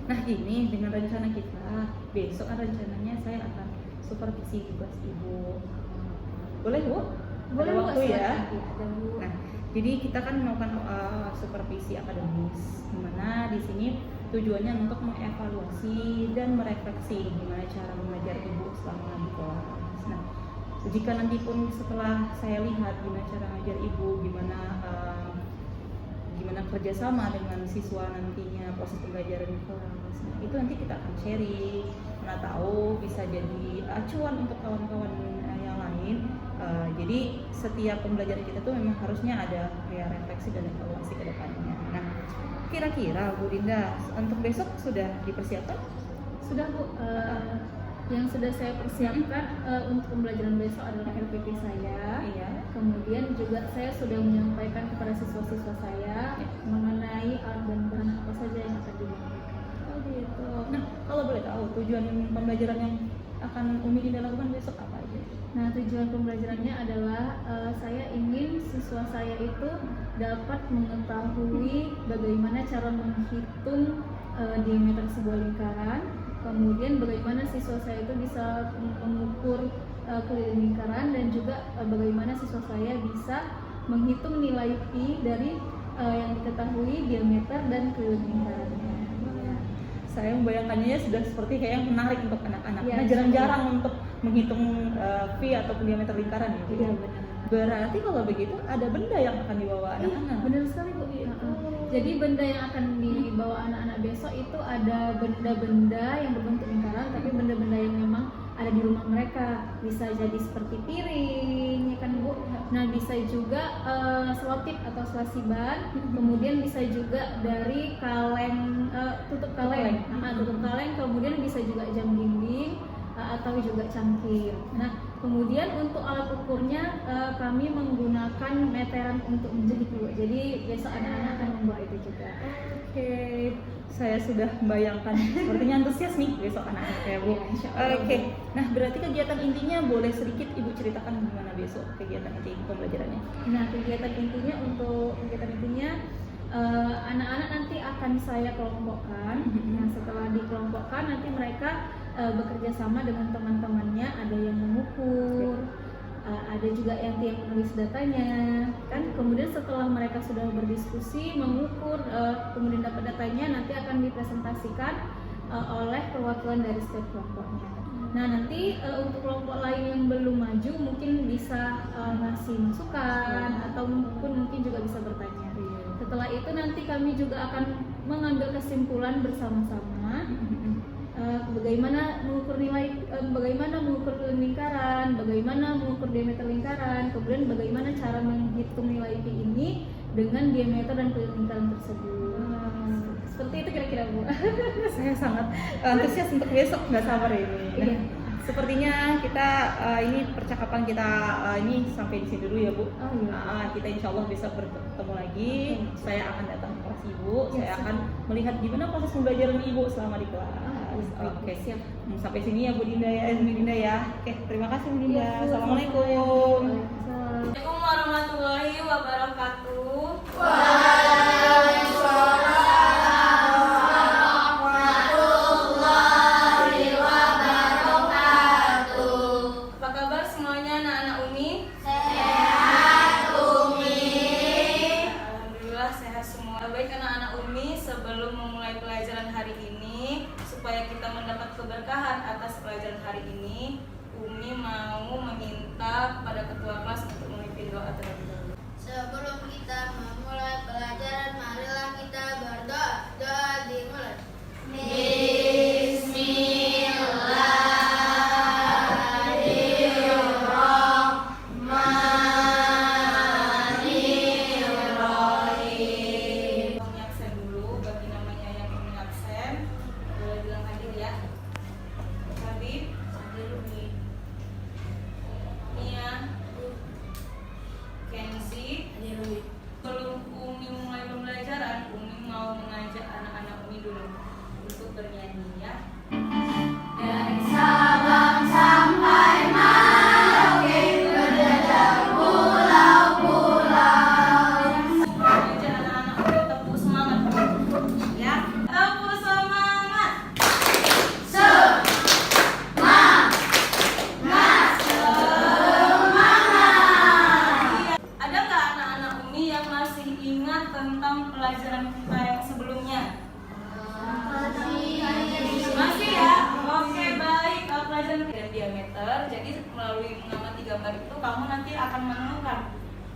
Nah ini dengan rencana kita, besok kan rencananya saya akan supervisi tugas ibu. Boleh Bu? Boleh Ada Bu, waktu ya? ada Bu. Nah, jadi kita kan melakukan supervisi akademis, dimana di sini tujuannya untuk mengevaluasi dan merefleksi gimana cara mengajar ibu selama di kelas. Nah, jika nanti pun setelah saya lihat gimana cara mengajar ibu, gimana kerjasama dengan siswa nantinya proses pembelajaran di kelas, nah, itu nanti kita akan sharing, mana tahu bisa jadi acuan untuk kawan-kawan yang lain. Jadi setiap pembelajaran kita tuh memang harusnya ada kayak refleksi dan evaluasi ke depannya. Nah, kira-kira Bu Dinda untuk besok sudah dipersiapkan? Sudah Bu, yang sudah saya persiapkan untuk pembelajaran besok adalah LPP saya. Iya. Kemudian juga saya sudah menyampaikan kepada siswa-siswa saya mengenai alat dan bahan apa saja yang akan digunakan. Oh gitu. Nah, kalau boleh tahu tujuan pembelajaran yang akan Umi Dinda lakukan besok apa aja? Nah, tujuan pembelajarannya adalah saya ingin siswa saya itu dapat mengetahui bagaimana cara menghitung diameter sebuah lingkaran, kemudian bagaimana siswa saya itu bisa mengukur keliling lingkaran, dan juga bagaimana siswa saya bisa menghitung nilai pi dari yang diketahui diameter dan keliling lingkarannya. Saya membayangkannya sudah seperti kayak yang menarik untuk anak-anak. Ya, nah, jarang-jarang untuk menghitung pi ataupun diameter lingkaran ya. Iya, benar. Berarti kalau begitu ada benda yang akan dibawa anak-anak. Benar sekali Bu. Jadi benda yang akan dibawa anak-anak besok itu ada benda-benda yang berbentuk lingkaran, tapi benda-benda yang memang ada di rumah mereka. Bisa jadi seperti piring, ya kan Bu. Nah, bisa juga selotip atau selasiban. Kemudian bisa juga dari kaleng, tutup kaleng. Tutup kaleng. Kemudian bisa juga jam dinding atau juga cangkir. Nah, kemudian untuk alat ukurnya kami menggunakan meteran untuk menjahit Bu. Jadi besok anak-anak akan membawa itu juga. Oke, saya sudah membayangkan. Sepertinya antusias nih besok anak-anak ya Bu. Oke, nah berarti kegiatan intinya boleh sedikit Ibu ceritakan gimana besok kegiatan inti pembelajarannya? Nah, kegiatan intinya anak-anak nanti akan saya kelompokkan. Nah, setelah dikelompokkan nanti mereka bekerja sama dengan teman-temannya, ada yang mengukur, ada juga yang menulis datanya kan. Kemudian setelah mereka sudah berdiskusi, mengukur, kemudian dapat datanya, nanti akan dipresentasikan oleh perwakilan dari setiap kelompoknya. Nah, nanti untuk kelompok lain yang belum maju mungkin bisa ngasih masukan atau mungkin juga bisa bertanya. Setelah itu nanti kami juga akan mengambil kesimpulan bersama-sama bagaimana mengukur lingkaran, bagaimana mengukur diameter lingkaran, kemudian bagaimana cara menghitung nilai pi ini dengan diameter dan keliling lingkaran tersebut. Seperti itu kira-kira Bu. Saya sangat antusias untuk besok, nggak sabar ini. Iya. Sepertinya kita ini percakapan kita ini sampai di sini dulu ya Bu. Oh, iya. Kita insya Allah bisa bertemu lagi. Saya akan datang ke kelas Ibu. Saya akan melihat gimana proses pembelajaran Ibu selama di kelas. Oke, siap. Sampai sini ya Bu Dinda ya, Bu Dinda ya. Oke, terima kasih Bu Dinda. Iya, Bu. Assalamualaikum. Assalamualaikum warahmatullahi wabarakatuh. Apa kabar semuanya anak-anak Umi? Alhamdulillah sehat semua. Baik anak-anak Umi, sebelum memulai pelajaran hari ini, supaya kita mendapat keberkahan atas pelajaran hari ini, Umi mau meminta kepada ketua kelas untuk memimpin doa terlebih dahulu. Sebelum kita memulai pelajaran, marilah kita berdoa. Doa dimulai. Umi absen dulu, bagi namanya yang Umi absen, boleh bilang hadir ya. Habib, hadir Umi. Nia, Kenzi, hadir Umi. Sebelum Umi mulai pembelajaran, Umi mau mengajak anak-anak Umi dulu untuk bernyanyi ya. Dari Sabang sampai Merauke, berjajah pulau-pulau. Mengajak anak-anak Umi tepuk semangat ya. Tepuk semangat. masih ingat tentang pelajaran kita yang sebelumnya? Masih ya? Oke, baik. Pelajaran dan diameter. Jadi melalui mengamati gambar itu kamu nanti akan menemukan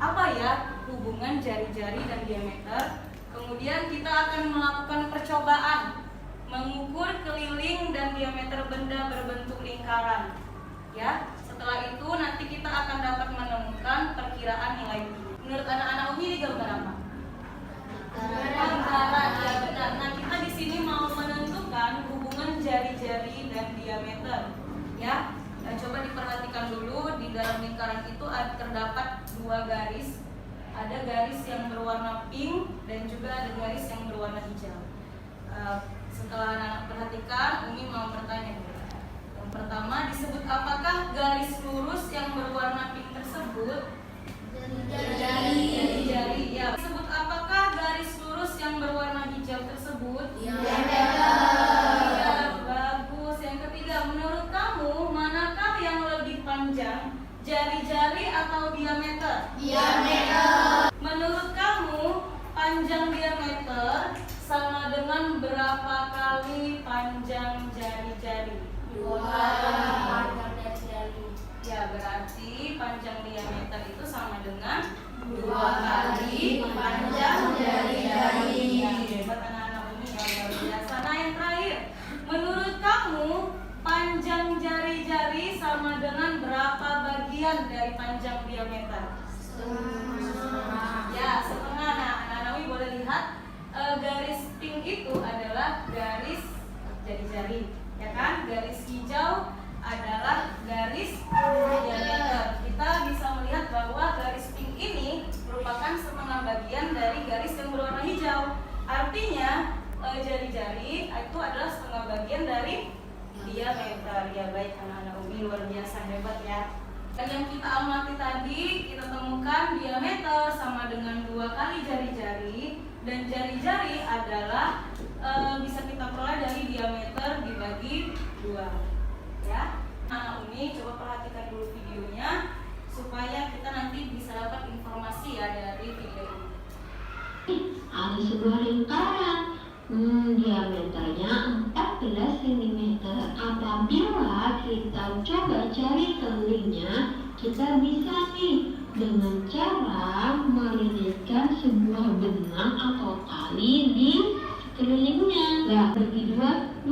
apa ya hubungan jari-jari dan diameter. Kemudian kita akan melakukan percobaan mengukur keliling dan diameter benda berbentuk lingkaran. Ya, setelah itu nanti kita akan dapat menemukan perkiraan nilai Pi. Menurut anak-anak Umi ini gambar apa? Lingkaran, ya benar. Nah, kita di sini mau menentukan hubungan jari-jari dan diameter. Ya, nah, coba diperhatikan dulu di dalam lingkaran itu terdapat dua garis. Ada garis yang berwarna pink dan juga ada garis yang berwarna hijau. Setelah anak-anak perhatikan, Umi mau bertanya dulu. Yang pertama, disebut apakah garis lurus yang berwarna pink tersebut? Jari. Ya. Disebut apakah garis lurus yang berwarna hijau tersebut? Ya, bagus. Yang ketiga, menurut kamu manakah yang lebih panjang? Jari-jari atau diameter? Menurut kamu panjang diameter sama dengan berapa kali panjang jari-jari? 2 kali. Ya, berarti panjang diameter itu sama dengan 2 kali panjang jari-jari. Ya, hebat anak-anak Umi, luar biasa. Nah, yang terakhir, menurut kamu panjang jari-jari sama dengan berapa bagian dari panjang diameter? Ya, setengah. Nah, anak-anak Umi boleh lihat garis pink itu adalah garis jari-jari, ya kan? Garis hijau adalah garis diameter. Kita bisa melihat bahwa garis pink ini merupakan setengah bagian dari garis yang berwarna hijau. Artinya jari-jari itu adalah setengah bagian dari diameter. Ya, baik anak-anak Umi, luar biasa hebat ya. Dan yang kita amati tadi, kita temukan diameter sama dengan 2 kali jari-jari, dan jari-jari adalah bisa kita peroleh dari diameter dibagi 2. Ya, anak Umi coba perhatikan dulu videonya supaya kita nanti bisa dapat informasi ya dari video ini. Ada sebuah lingkaran diameternya 14 cm. Apabila kita coba cari kelilingnya, kita bisa nih dengan cara melilitkan sebuah benang atau tali di sekelilingnya. Nah, bagi 22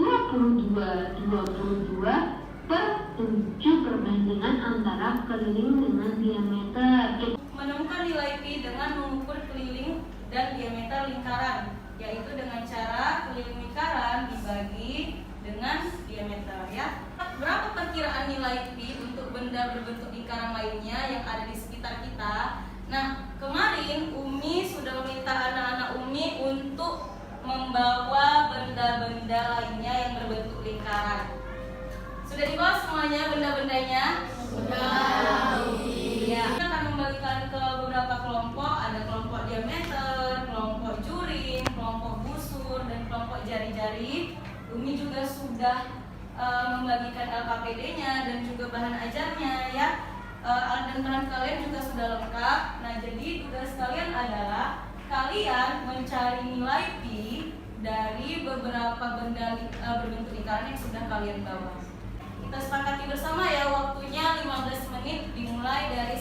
per 7 perbandingan antara keliling dengan diameter. Menemukan nilai Pi dengan mengukur keliling dan diameter lingkaran, yaitu dengan cara keliling lingkaran dibagi dengan diameter ya. Berapa perkiraan nilai Pi untuk benda berbentuk lingkaran lainnya yang ada di sekitar kita? Nah, kemarin Umi sudah meminta anak-anak Umi untuk membawa benda-benda lainnya yang berbentuk lingkaran. Sudah dibawa semuanya benda-bendanya? Sudah. Iya. Kita akan membagikan ke beberapa kelompok. Ada kelompok diameter, kelompok juring, kelompok busur, dan kelompok jari-jari. Umi juga sudah membagikan LKPD-nya dan juga bahan ajarnya ya. Alat dan bahan kalian juga sudah lengkap. Nah, jadi tugas kalian adalah kalian mencari nilai Pi dari beberapa benda berbentuk lingkaran yang sudah kalian bawa. Kita sepakati bersama ya, waktunya 15 menit dimulai dari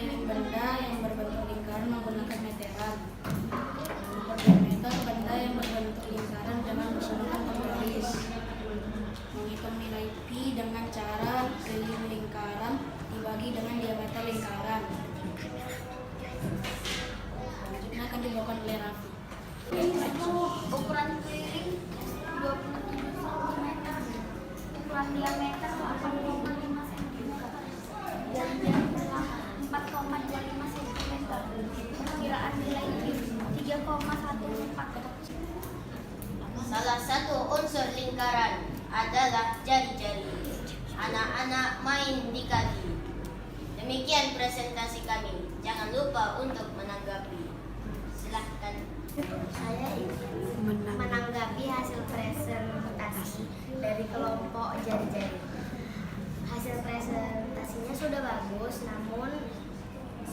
keliling benda yang berbentuk lingkaran menggunakan meteran. Nomor diameter benda yang berbentuk lingkaran dengan menggunakan garis. Menghitung nilai pi dengan cara keliling lingkaran dibagi dengan diameter lingkaran. Selanjutnya akan dibawakan oleh Raffi. Ukuran keliling 27 cm, ukuran diameter 8,5 cm, dan jumlah 4,25 cm. Perkiraan nilai Q 3,14. Salah satu unsur lingkaran adalah jari-jari. Anak-anak main di kaki. Demikian presentasi kami. Jangan lupa untuk menanggapi. Silahkan. Saya ingin menanggapi hasil presentasi dari kelompok jari-jari. Hasil presentasinya sudah bagus, namun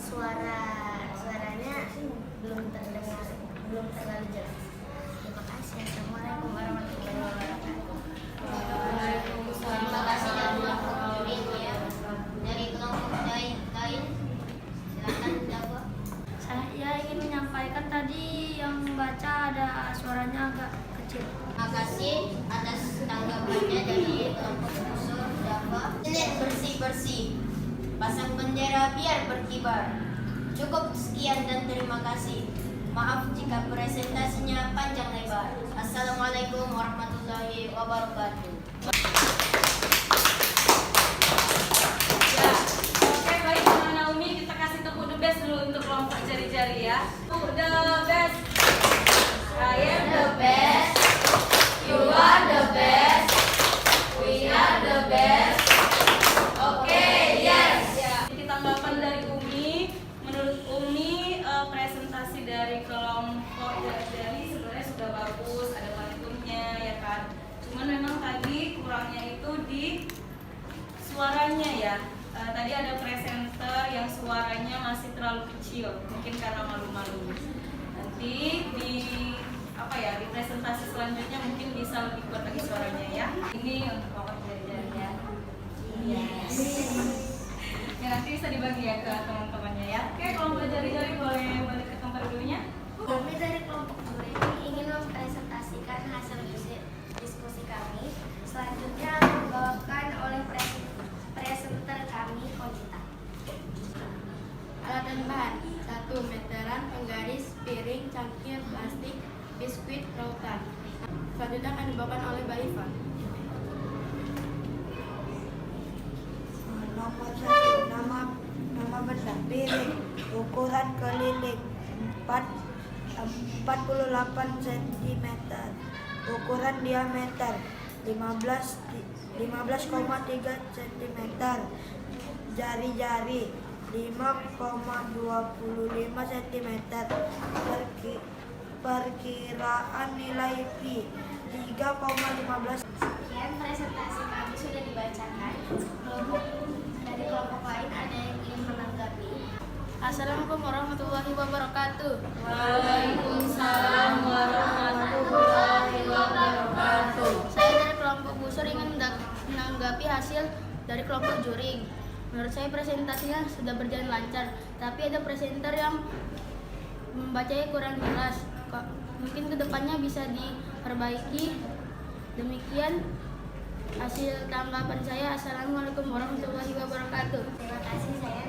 suaranya belum terdengar, belum terlalu jelas. Terima kasih. Assalamualaikum warahmatullahi wabarakatuh. Terima kasih dari kelompok juring ya. Dari kelompok lain, silahkan jawab. Saya ingin menyampaikan tadi yang membaca ada suaranya agak kecil. Terima kasih atas tanggapannya dari kelompok unsur Dava. Senin bersih-bersih. Pasang bendera biar berkibar. Cukup sekian dan terima kasih. Maaf jika presentasinya panjang lebar. Assalamualaikum warahmatullahi wabarakatuh. Ya, oke baik teman Naomi, kita kasih tepuk the best dulu untuk kelompok jari-jari ya. Tepuk the best. I am the best. You are the best. We are the best. Oke, yes. Ya, kita tanggapan dari Umi. Menurut Umi, presentasi dari kelompok jari-jari sebenarnya sudah bagus, ada pantunnya ya kan. Cuman memang tadi kurangnya itu di suaranya ya. Tadi ada presenter yang suaranya masih terlalu kecil, mungkin karena malu-malu. Nanti di di presentasi selanjutnya mungkin bisa lebih kuat lagi suaranya ya. Ini untuk kelompok jari-jari ya. Yes. Ya nanti bisa dibagi ya ke teman-temannya ya. Oke, kelompok jari-jari boleh balik ke tempat dulunya. Kami dari kelompok juri ingin mempresentasikan hasil diskusi kami. Selanjutnya dibawakan oleh presenter kami, Konita. Alat dan bahan: 1. Meteran, penggaris, piring, cangkir, plastik, biskuit, rautan. Selanjutnya akan dibawakan oleh Mbak Iva. Nomor 1, nama benda piring, ukuran keliling 48 cm, ukuran diameter 15,3 cm, jari-jari 5,25 cm, perkiraan nilai pi 3,15. Sekian presentasi kami sudah dibacakan. Dari kelompok lain ada yang ingin menanggapi? Assalamualaikum warahmatullahi wabarakatuh. Waalaikumsalam warahmatullahi wabarakatuh. Saya dari kelompok busur ingin menanggapi hasil dari kelompok juring. Menurut saya presentasinya sudah berjalan lancar, tapi ada presenter yang membacanya kurang jelas. Mungkin kedepannya bisa diperbaiki. Demikian hasil tanggapan saya. Assalamualaikum warahmatullahi wabarakatuh. Terima kasih saya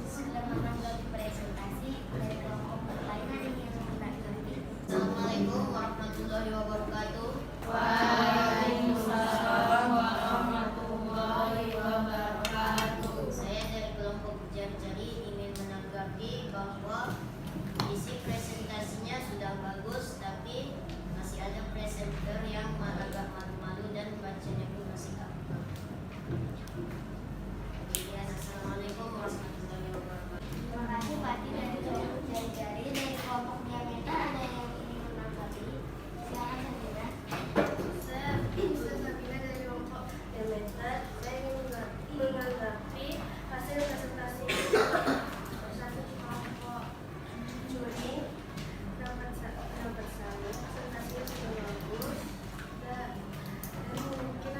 sudah menanggapi presentasi. Dari kelompok lain ada yang ingin menanggapi? Assalamualaikum warahmatullahi wabarakatuh. Waalaikumsalam warahmatullahi wabarakatuh. Saya dari kelompok jari-jari ingin menanggapi bahwa isi presentasinya sudah bagus, tapi masih ada presenter yang agak malu-malu dan bacanya pun masih kaku. Assalamualaikum warahmatullahi wabarakatuh. Terima kasih Pak Ati dari kelompok jari-jari. Dari kelompok diameter ada yang ingin menanggapi? Silakan Sabina. Saya Sabina dari kelompok diameter. Saya ingin menanggapi hasil presentasi satu kelompok juring. Dapat saya presentasinya sudah bagus dan mungkin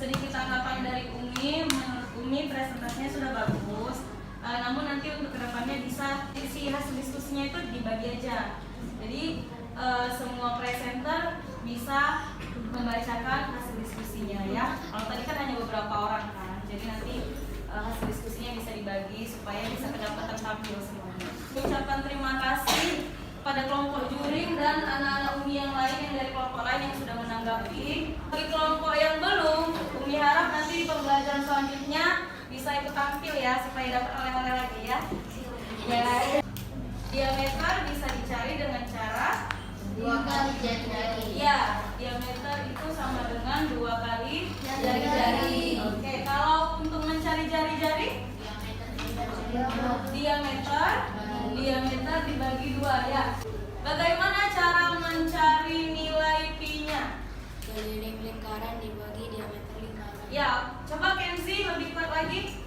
sedikit tanggapan dari Umi. Menurut Umi presentasinya sudah bagus. Namun nanti untuk kedepannya bisa isi hasil diskusinya itu dibagi aja. Jadi semua presenter bisa membacakan hasil diskusinya ya. Kalau tadi kan hanya beberapa orang kan, jadi nanti hasil diskusinya bisa dibagi supaya bisa kedapatan tampil semuanya. Ucapkan terima kasih pada kelompok juring dan anak-anak Umi yang lain yang dari kelompok lain yang sudah menanggapi. Bagi kelompok yang belum, Umi harap nanti di pembelajaran selanjutnya bisa ikut tampil ya supaya dapat oleh-oleh lagi ya. Diameter bisa dicari dengan cara 2 kali jari-jari. ya, diameter itu sama dengan 2 kali jari-jari. Oke, kalau untuk mencari jari-jari, diameter dibagi 2 ya. Bagaimana cara mencari nilai pi-nya? Keliling lingkaran dibagi diameter lingkaran. Ya, coba Kenzi lebih kuat lagi.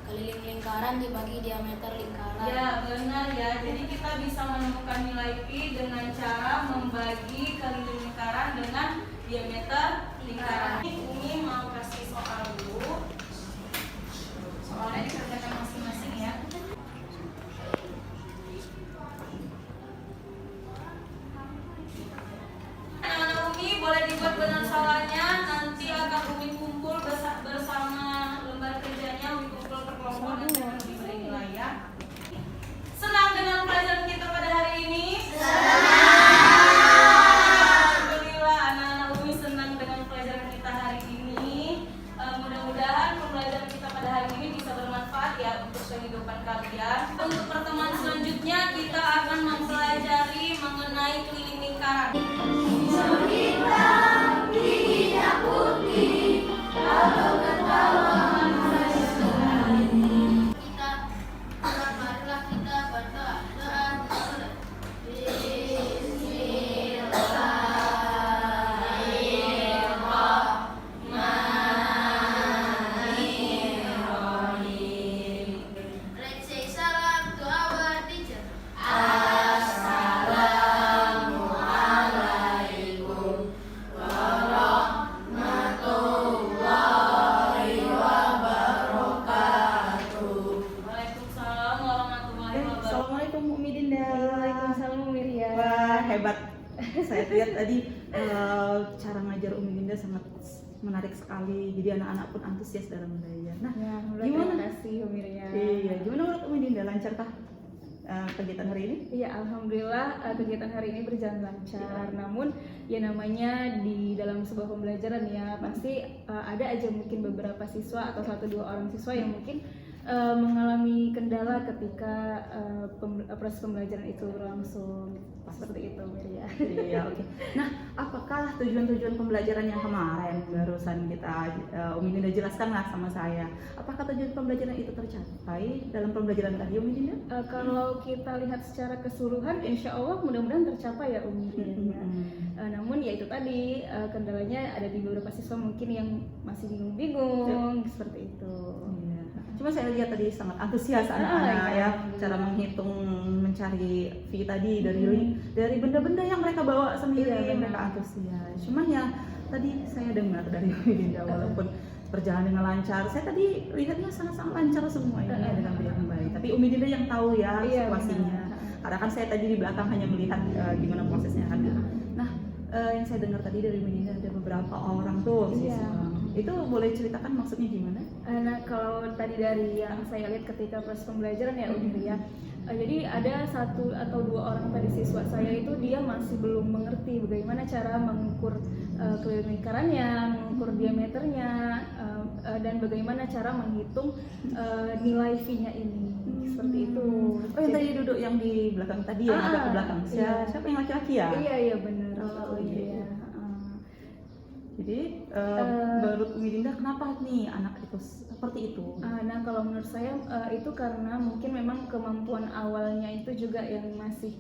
Keliling lingkaran dibagi diameter lingkaran. Ya, benar ya. Jadi kita bisa menemukan nilai pi dengan cara membagi keliling lingkaran dengan diameter lingkaran. Ini Umi mau kasih soal dulu. Soalnya dikerjakan masing-masing ya. Anak-anak Umi boleh dibuat benar salahnya. Nanti akan Umi kumpul bersama lembar kerjanya. Umi kumpul per kelompok dan akan diberi nilai ya. Senang dengan pelajaran kita pada hari ini? Alhamdulillah anak-anak Umi senang dengan pelajaran kita hari ini. Mudah-mudahan pembelajaran kita pada hari ini bisa bermanfaat ya untuk kehidupan kalian. Untuk pertemuan selanjutnya kita akan mempelajari mengenai keliling lingkaran. Marilah kita berdoa. Let's say salam to our teacher. Waalaikumsalam warahmatullahi wabarakatuh. Assalamualaikum Umi Dinda. Waalaikumsalam Miriam. Wah, hebat. Saya lihat tadi cara ngajar Umi Dinda sangat menarik sekali. Jadi anak-anak pun antusias dalam belajar. Nah, Ya, gimana? terima kasih Miriam. Iya, gimana menurut Umi Dinda? Lancarkah kegiatan hari ini? Iya, alhamdulillah kegiatan hari ini berjalan lancar. Namun ya namanya di dalam sebuah pembelajaran ya pasti ada aja mungkin beberapa siswa atau 1-2 orang siswa yang mungkin mengalami kendala ketika proses pembelajaran itu berlangsung. Seperti itu, Miriam. Iya, oke. Nah, apakah tujuan-tujuan pembelajaran yang kemarin barusan kita Umi Dinda jelaskan lah sama saya? Apakah tujuan pembelajaran itu tercapai dalam pembelajaran tadi, Umi Dinda? Kalau kita lihat secara keseluruhan, insya Allah mudah-mudahan tercapai ya Umi. Namun ya itu tadi kendalanya ada di beberapa siswa mungkin yang masih bingung-bingung seperti itu. Iya. Cuma saya lihat tadi sangat antusias anak-anak iya, ya, cara menghitung, mencari fee tadi dari benda-benda yang mereka bawa sendiri, Iya, mereka benar. antusias. Cuman ya tadi saya dengar dari Umi Dinda walaupun berjalan dengan lancar, saya tadi lihatnya sangat-sangat lancar semua ini dengan berjalan baik. Tapi Umi Dinda yang tahu ya Iya, situasinya. benar. Karena kan saya tadi di belakang hanya melihat gimana prosesnya kan. Nah, yang saya dengar tadi dari Umi Dinda ada beberapa orang tuh Iya. siswa. Itu boleh ceritakan maksudnya gimana? Nah, kalau tadi dari yang saya lihat ketika proses pembelajaran ya Umi ya, jadi ada 1 atau 2 orang tadi siswa saya itu dia masih belum mengerti bagaimana cara mengukur keliling lingkarannya, mengukur diameternya, dan bagaimana cara menghitung nilai V-nya ini. Seperti itu. Oh, yang tadi duduk yang di belakang tadi yang agak ke belakang. Iya. Siapa yang laki-laki ya? Iya benar. Oh, iya. iya. Jadi menurut Umi Dinda kenapa nih anak itu seperti itu? Nah, kalau menurut saya itu karena mungkin memang kemampuan awalnya itu juga yang masih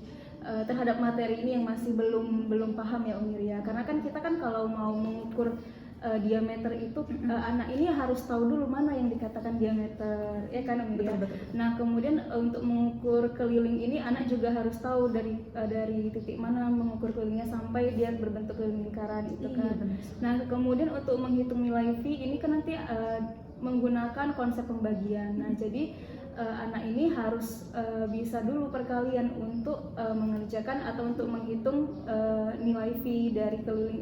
terhadap materi ini yang masih belum paham ya Umi Ria. Karena kan kita kan kalau mau mengukur diameter itu anak ini harus tahu dulu mana yang dikatakan diameter, ya kan Umi ya? Betul. Nah kemudian untuk mengukur keliling ini anak juga harus tahu dari titik mana mengukur kelilingnya sampai dia berbentuk keliling lingkaran itu kan. Nah kemudian untuk menghitung nilai V ini kan nanti menggunakan konsep pembagian. Nah jadi anak ini harus bisa dulu perkalian untuk mengerjakan atau untuk menghitung nilai V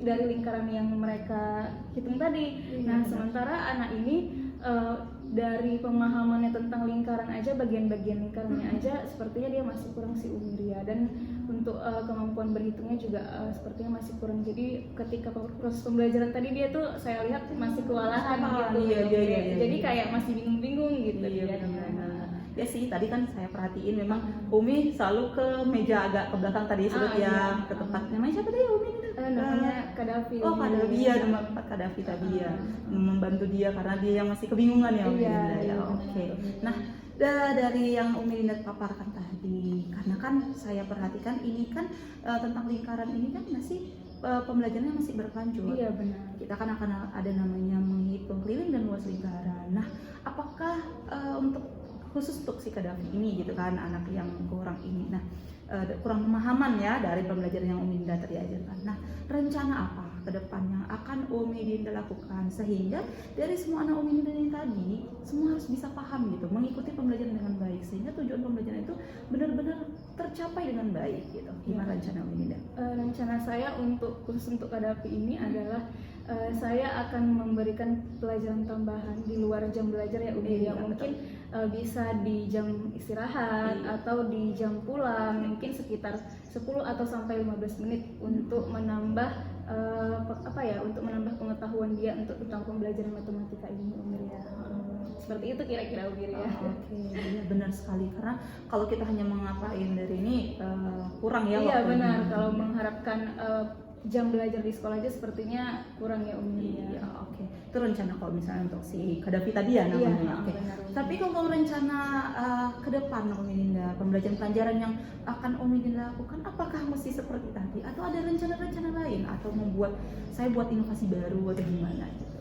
dari lingkaran yang mereka hitung tadi. Nah sementara anak ini dari pemahamannya tentang lingkaran aja, bagian-bagian lingkarannya aja sepertinya dia masih kurang si Umiria, dan untuk kemampuan berhitungnya juga sepertinya masih kurang. Jadi ketika proses pembelajaran tadi dia tuh saya lihat masih kewalahan gitu. Iya. Jadi kayak masih bingung-bingung gitu. Iya, ya sih, tadi kan saya perhatiin memang Umi selalu ke meja agak ke belakang tadi sebut ya, ke tempat namanya siapa tadi Umi? Namanya Kadafi. Oh Kadafi ya, nomor 4 Kadafi tadi ya, membantu dia karena dia yang masih kebingungan ya Umi Linda ya. Oke. Nah dari yang Umi Linda paparkan tadi, karena kan saya perhatikan ini kan tentang lingkaran ini kan masih pembelajarannya masih berlanjut. Iya benar. Kita kan akan ada namanya menghitung keliling dan luas lingkaran. Nah apakah khusus untuk si Kadafi ini gitu kan, anak yang kurang ini, kurang pemahaman ya dari pembelajaran yang Umi Dinda tadi ajarkan. Nah rencana apa ke depan yang akan Umi Dinda lakukan sehingga dari semua anak Umi Dinda yang tadi semua harus bisa paham gitu, mengikuti pembelajaran dengan baik sehingga tujuan pembelajaran itu benar-benar tercapai dengan baik gitu. Gimana rencana Umi Dinda? Rencana saya khusus untuk Kadafi ini adalah saya akan memberikan pelajaran tambahan di luar jam belajar ya Umi, yang mungkin bisa di jam istirahat atau di jam pulang, mungkin sekitar 10 atau sampai 15 menit untuk menambah untuk menambah pengetahuan dia tentang pembelajaran matematika ini Umi ya. Seperti itu kira-kira Umi ya. Oke, iya benar sekali, karena kalau kita hanya mengapain dari ini kurang ya. Iya benar, kalau mengharapkan jam belajar di sekolah aja sepertinya kurang ya Umi. Iya, oke. Itu rencana kalau misalnya untuk si Kadafi tadi ya namanya. Iya, Oke. benar. Tapi kalau rencana ke depan Umi Dinda, pembelajaran yang akan Umi Dinda lakukan, apakah mesti seperti tadi atau ada rencana-rencana lain atau buat inovasi baru atau gimana gitu?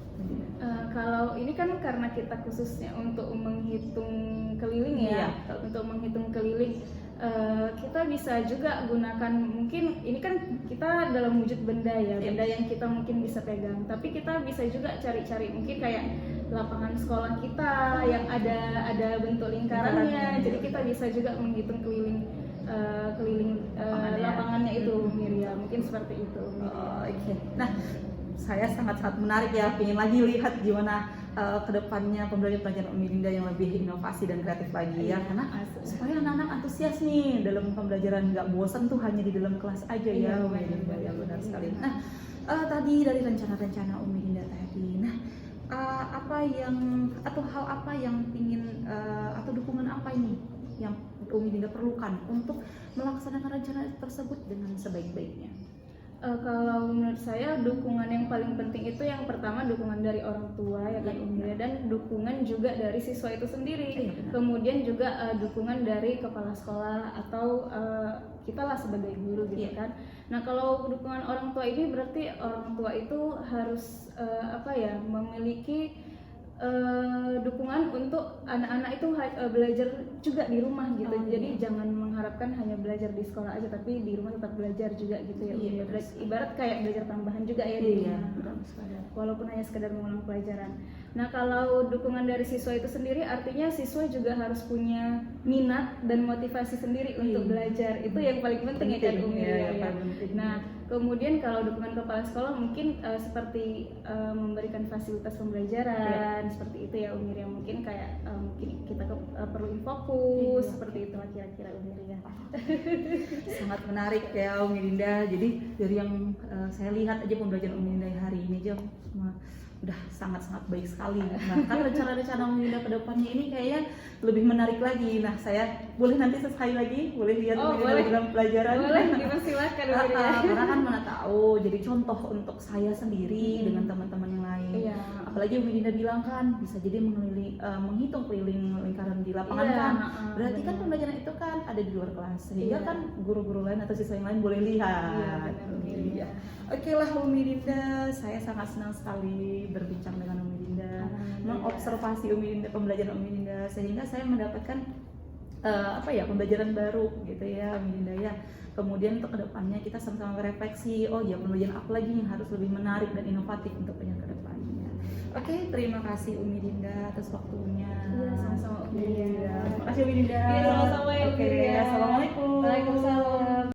Kalau ini kan karena kita khususnya untuk menghitung keliling ya, untuk menghitung keliling kita bisa juga gunakan, mungkin ini kan kita dalam wujud benda ya, benda yang kita mungkin bisa pegang, tapi kita bisa juga cari-cari mungkin kayak lapangan sekolah kita yang ada bentuk lingkarannya, jadi kita bisa juga menghitung keliling lapangannya itu Miriam, mungkin seperti itu. Oke. Nah saya sangat-sangat menarik ya, ingin lagi lihat gimana kedepannya pembelajaran Umi Dinda yang lebih inovasi dan kreatif lagi ya, karena supaya anak-anak antusias nih dalam pembelajaran, nggak bosan tuh hanya di dalam kelas aja ya Umi Dinda ya, benar sekali. Nah tadi dari rencana-rencana Umi Dinda tadi, nah hal apa yang ingin atau dukungan apa ini yang Umi Dinda perlukan untuk melaksanakan rencana tersebut dengan sebaik-baiknya? Kalau menurut saya dukungan yang paling penting itu yang pertama dukungan dari orang tua ya kan Umi, dan dukungan juga dari siswa itu sendiri, kemudian juga dukungan dari kepala sekolah atau kita lah sebagai guru gitu kan. Nah kalau dukungan orang tua ini berarti orang tua itu harus memiliki dukungan untuk anak-anak itu belajar juga di rumah gitu. Jadi jangan mengharapkan hanya belajar di sekolah aja, tapi di rumah tetap belajar juga gitu ya. Ibarat kayak belajar tambahan juga ya di rumah, walaupun hanya sekedar mengulang pelajaran. Nah kalau dukungan dari siswa itu sendiri artinya siswa juga harus punya minat dan motivasi sendiri untuk belajar. Itu yang paling penting ya kan Umi ya. Nah kemudian kalau dukungan kepala sekolah mungkin seperti memberikan fasilitas pembelajaran seperti itu ya Umi ya. Mungkin kayak mungkin kita perlu infokus seperti itulah kira-kira Umi ya. Sangat menarik ya Umi Dinda. Jadi dari yang saya lihat aja pembelajaran Umi Dinda hari ini aja udah sangat-sangat baik sekali. Nah, kan rencana-rencana Umi Dinda ke depannya ini kayaknya lebih menarik lagi. Nah, saya boleh nanti sekali lagi boleh lihat Umi Dinda boleh. dalam pelajaran. Boleh, dipersilakan Bu Dinda. Karena kan mana tahu jadi contoh untuk saya sendiri dengan teman-teman yang lain. Iya. Apalagi Umi Dinda bilang kan bisa jadi menghitung keliling lingkaran di lapangan Iya, kan. heeh, Berarti kan benar. pembelajaran itu kan ada di luar kelas sehingga Iya. kan guru-guru lain atau siswa yang lain boleh lihat. Iya, benar, Iya. iya. Oke lah Umi Dinda, saya sangat senang sekali berbincang dengan Umi Dinda, mengobservasi Umi Dinda, pembelajaran Umi Dinda, sehingga saya mendapatkan pembelajaran baru gitu ya Umi Dinda ya. Kemudian untuk kedepannya kita sama-sama berefleksi, oh ya pembelajaran apa lagi yang harus lebih menarik dan inovatif untuk penyiaran kedepannya. Oke, terima kasih Umi Dinda atas waktunya. Iya, sama-sama Umi Dinda. Iya, terima kasih Umi Dinda. Iya, sama-sama ya, Umi Oke, Dinda. assalamualaikum. Waalaikumsalam.